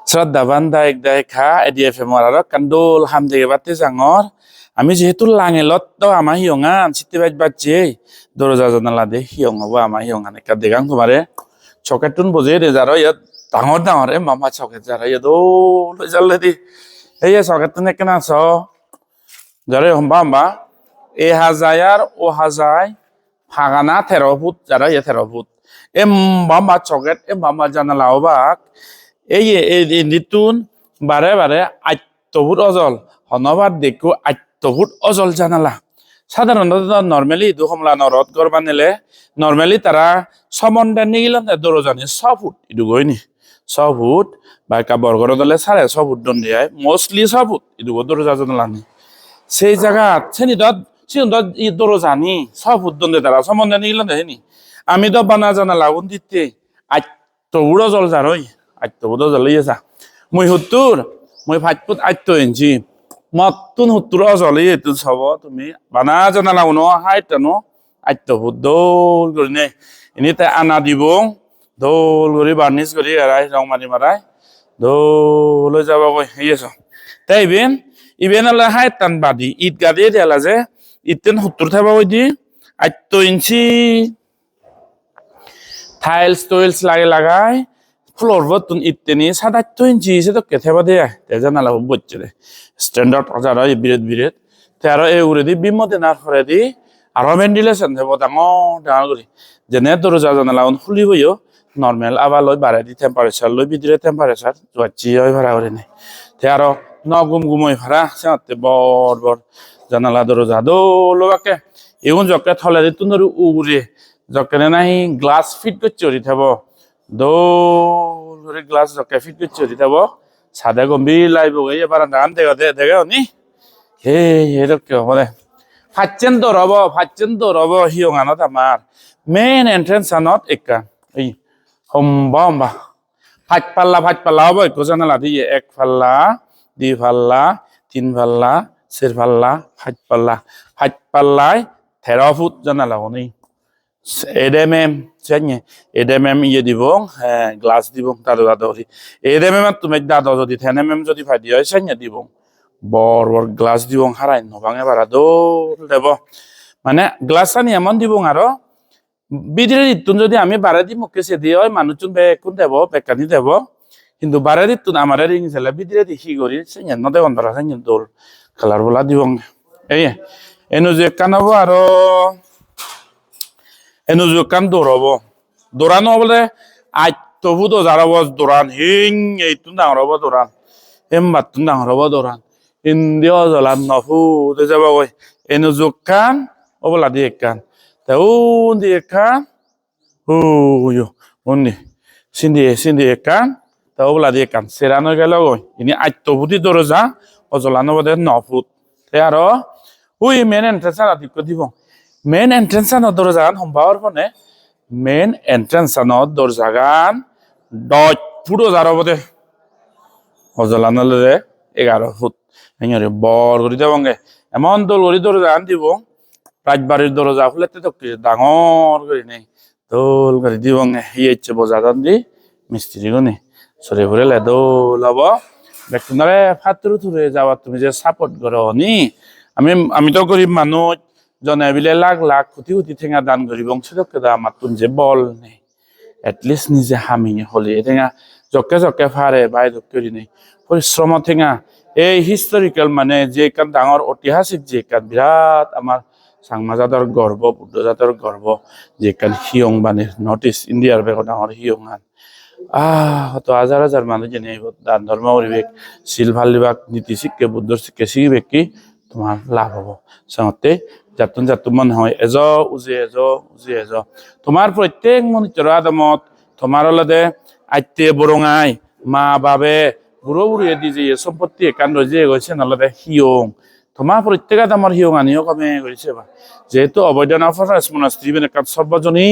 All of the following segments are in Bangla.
শ্রদ্ধা বান্ধা একদাই খা এডিএফএম আর কান্দোল হাম থেকে বাতে জাঙর আমি যেহেতু লাঙেলত তো আমার হিয়ঙা সিতে বাইত বাজছে দরজা জানালা দে হিয়ং হবো আমার হিয়ঙা নেকা দেগাং তোমারে চকেটুন বজে দে যারা ইয়াত ডাঙর ডাঙর মামা চকেট যারা ইয়াত ও লৈ যালে দি এই চকেটুন কেনা আছ যারা হম্বা হম্বা এ হাজার ও হাজার ফাগানা 13 ফুট যারা ইয়ে 13 ফুট মামা চকেট মামা জানালা বাক এই নিতুন বারে বারে 8 ফুট অজল হনবার দেখো 8 ফুট অজল জানালা সাধারণত নর্মালি ইদু হমলা নরদ গর বানিলে নর্মালি তারা সমন্ডা নিগিলাম দরজানি 6 ফুট ইদু গইনি 6 ফুট বা কাবর গর দলে 6.5 ফুট দন দিয়ায় মোস্টলি 6 ফুট ইদু দরজা জানালানি সেই জায়গা সেনি দত সিন দত ই দরজানি 6 ফুট দন তারা সমন্ডা নিগিলাম দেনি আমি তো বানা জানালা উন দিতে 8 ফুট অজল জারই 8 ফুট অজল ইয়েসা মই 70 মই 5 ফুট 8 ইঞ্চি মতুন 70 অজল ইয়েতু সব তুমি বানা জানালা উন হাইটানো 8 ফুট দোল গরিনে ইনিতে আনা দিব দোল গরি বার্নিশ গরি আরাই রং মারি মারাই দোল যাব কই ইয়েছ তাই ইবেন আলা হাইটান বাদি ইট গাদি দেলা যে ইতেন 70 থাবা ওই দি 8 ইঞ্চি টাইলস টয়েলস লাগাই ফ্লোর বতুন ইত্তেনি 7-8 ইঞ্চি সে তো কেথেবা দে তে জানালা বচ্চে দে স্ট্যান্ডার্ড যারা বিরেত তে আর এ উরে দি বিমতে না ফরে দি আর ভেন্টিলেশন দেব ডাঙর করি যেনে দরজা জানালা খুলি বইও নরমাল আবার লই বাড়াই দি টেম্পারেচার লই ভিতরে টেম্পারেচার জুয়াচ্ছি হয় ভাড়া করে নেই তে আর নগুম গুমই ভাড়া সাথে বড় জানালা দরজা দোলবাকে এগুন জকে থলে দি তুন উড়ে জকেনে নাই গ্লাস ফিট করছে ওরি থাকব দৌড়ে গ্লাস জকে ফিট করছে ওরি থাকব সাদা গম্ভীর লাইব এবার গান দেখে নি হে এরকম বলে ফাচ্চেন তো রব হিয়ঙানত আমার মেইন এন্ট্রেন্স আনত একা এই হম্বা ফাট পাল্লা হব একো জানালা দিয়ে 1 পাল্লা 2 পাল্লা 3 পাল্লা 4 পাল্লা 5 পাল্লায় 13 ফুট জানালা নেই এডএমএম ইয়ে দিব হ্যাঁ গ্লাস দিব দাদা এডএমএম তুমি দাদা যদি 10mm যদি ফাইদি হয় সাইনে দিব বড় গ্লাস দিব হারাই নবাঙে বাড়া দোল দেব মানে গ্লাস আনি এমন দিব আরো বিদিরে দিতুন যদি আমি বাড়া দি মুখে সে দিয়ে হয় মানুষজন বেকুন দেব বেকানি দেব কিন্তু বাড়া দিতুন আমার রিং ছেলে বিদিরে দি হি করি সাইনে নদে অন্তরা সাইনে দোল কালার বলা দিব এই এনো যে কানাবো আরো এনুজু কান দৌড়ানো বলে 8 ফুট জারাব দৌড়ান হিং এইতুন ডাঙর হব দৌড়ান বাতুন ডাঙর হব দৌড়ান ইন্দিয় জলান 9 ফুট যাব কই এনুজু কান বলা দিয়ে কান তা দিয়ে কান উনি সিন্দি কান তা বলা দিয়ে কান সেরানো গেল কই ইনি 8 ফুটি দরজা অজলানো বদে 9 ফুট তে আর ওই মেন এন্ট্রেন্স আদিক দিব মেন এন্ট্রেন্স দরজাগান সম্ভাৱৰ ফনে মেন এন্ট্রেন্স দরজাগান 10 ফুট জারবদে অজলানলে 11 ফুট এঙরে বড় করে দেবঙ্গে এমন দোল করে দরজাগান দিব রাজবাড়ির দরজা খুলেতে তো ডাঙর করে নেই দোল করে দিবঙ্গে ইচ্ছে বজাদান দি মিস্ত্রি গনে সরে ঘুরেলে দোল হব দেখুনারে ফাতুরু থুরে যাওয়া তুমি যে সাপোর্ট করো নি আমি তো গরিব মানুষ জনে বিলে লাখ কোটি ঠেঙা দান করি বংশকে দা মাতুন যে বল নেই এটলিস্ট নিজে হামি হলে ঠেঙা জকে ফারে বাই করি নেই পরিশ্রম ঠেঙা এই হিস্টোরিক্যাল মানে যে কান ডাঙর ঐতিহাসিক যে কান বিরাট আমার সাংমা জাতৰ গর্ব বুদ্ধ জাতৰ গর্ব যে কান হিয়ং বানে নর্থ ইস্ট ইন্ডিয়ার বেগ ডাঙর হিয়ঙান হয়তো হাজার মানুষ জেনে দান ধর্ম পরিবেশ শিল ভাল দিবাক নীতি শিক্ষে বুদ্ধ শিক্ষে শিখিবে কি তোমার লাভ হব সাথে যাতুন মন হয় উজে তোমার প্রত্যেক মনিতর আদমত তোমার লদে আইতে বরঙাই মা বাবে বুড়ো বুড়িয়ে দি যে সম্পত্তি একান যে গৈছে নলদে হিয়ং তোমার প্রত্যেক আদমৰ হিয়ং আনিও কমে গৈছে বা যেহেতু অবৈধনা ফরেস্ট মনাস্ট্রি বেন একান সর্বজনী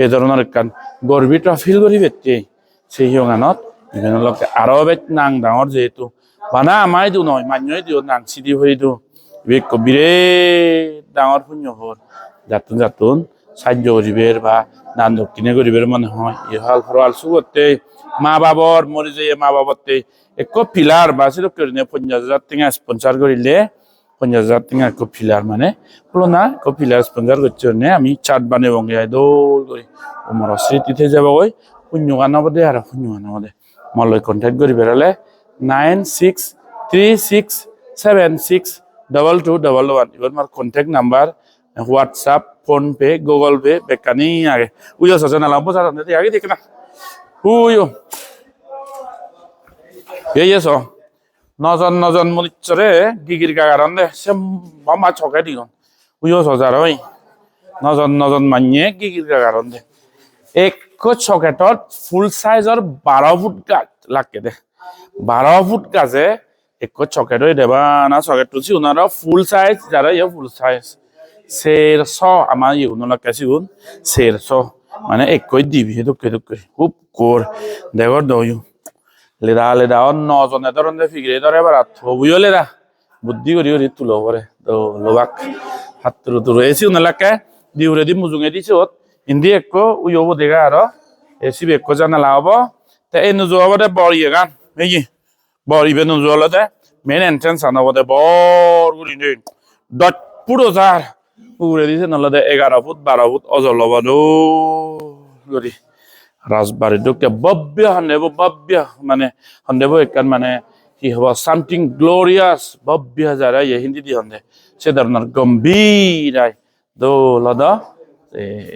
এই ধরনের একান গর্বিত ফিল করি বেতে সেই হিয়ঙানত বিভিন্ন লোকে আরো বেত নাং ডাঙর যেহেতু বানা আমাই দিও নয় মান্যই দিও নাং সিদি হয়ে দিও বিরে ডাঙর পুণ্য হল যাতুন সাহায্য করিবের বা দান দক্ষিণে করিবের মনে হয় ইহাল ফরাল সুগতে মা বাবার মরি যায় মা বাবাতে এক পিলার বাসির করে 50,000 টাকা স্পন্সর করিলে 50,000 টাকা এক পিলার মানে হলো না এক পিলার স্পন্সর করছে আমি চার্ট বানাবো দোল করে আমার স্মৃতিতে যাব ওই শূন্য আনাবদে আর শূন্য আনাবদে মলৈ কন্টেক্ট করি বেরোলে 9636762211 এবার আমার contact number WhatsApp PhonePe Google Pay বেকানি আগে উইও সজা না লাভ সারা দে আগে দেখ না উইও এইসো নজন মনিচরে গিগির গাগারন দে সে মামা ছকে দিগন উইও সজার ওই নজন মানিয়ে গিগির গাগারন দে এক সকেটত ফুল সাইজর 12 ফুট গাছ লাগে দে 12 ফুট গাছে এক সকেট হয়ে দেবা না সকেট তুলছি ওনারা ফুল সাইজ যারা ইয়ে ফুল সাইজ 150 আমার ইয়ে ওনারা কাছে গুণ 150 মানে এক দিবি দুঃখে খুব কোর দেখর দইও লেদা নজনে ধরনের ফিগরে ধরে এবার থবুইও লেদা বুদ্ধি করি তুলো করে তো লোবাক হাত তুলো এসি ওনালাকে দিউরে দি মুজুঙে দিছে ওত হিন্দি একো উইব দেখা আর এসি একো জানা লাভ তে এই নুজুয়াবদে বড়িয়ে গান এই বড়িবে নুজুয়ালতে মেন এন্ট্রেন্স আনাবদে বড় গুলি নেই ডট পুরো যার উড়ে দিছে নলদে 11 ফুট 12 ফুট অজল লবাদো গরি রাজবাড়ি ঢুকে ভব্য মানে হন্দেব একখান মানে কি হব সামথিং গ্লোরিয়াস ভব্য যারা হিন্দি দি হন্দে সে ধরনের গম্ভীর দৌলদ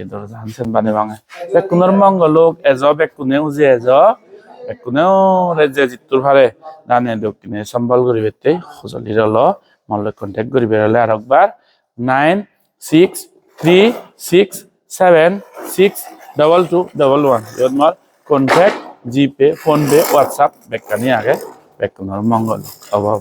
এদর জানছেন বানে ভাঙে বেকুনের মঙ্গলোক বেকুনেও যে বেকুনেও যে জিতুর ভারে দানে দক্ষিণে সম্বল করি বেতে সজলির ল মল্লে কন্টেক্ট করি বেরোলে আর একবার 9636762211 এবার কন্টেক্ট জিপে ফোন পে হোয়াটসঅ্যাপ বেকানি আগে বেকুনের মঙ্গল অভাব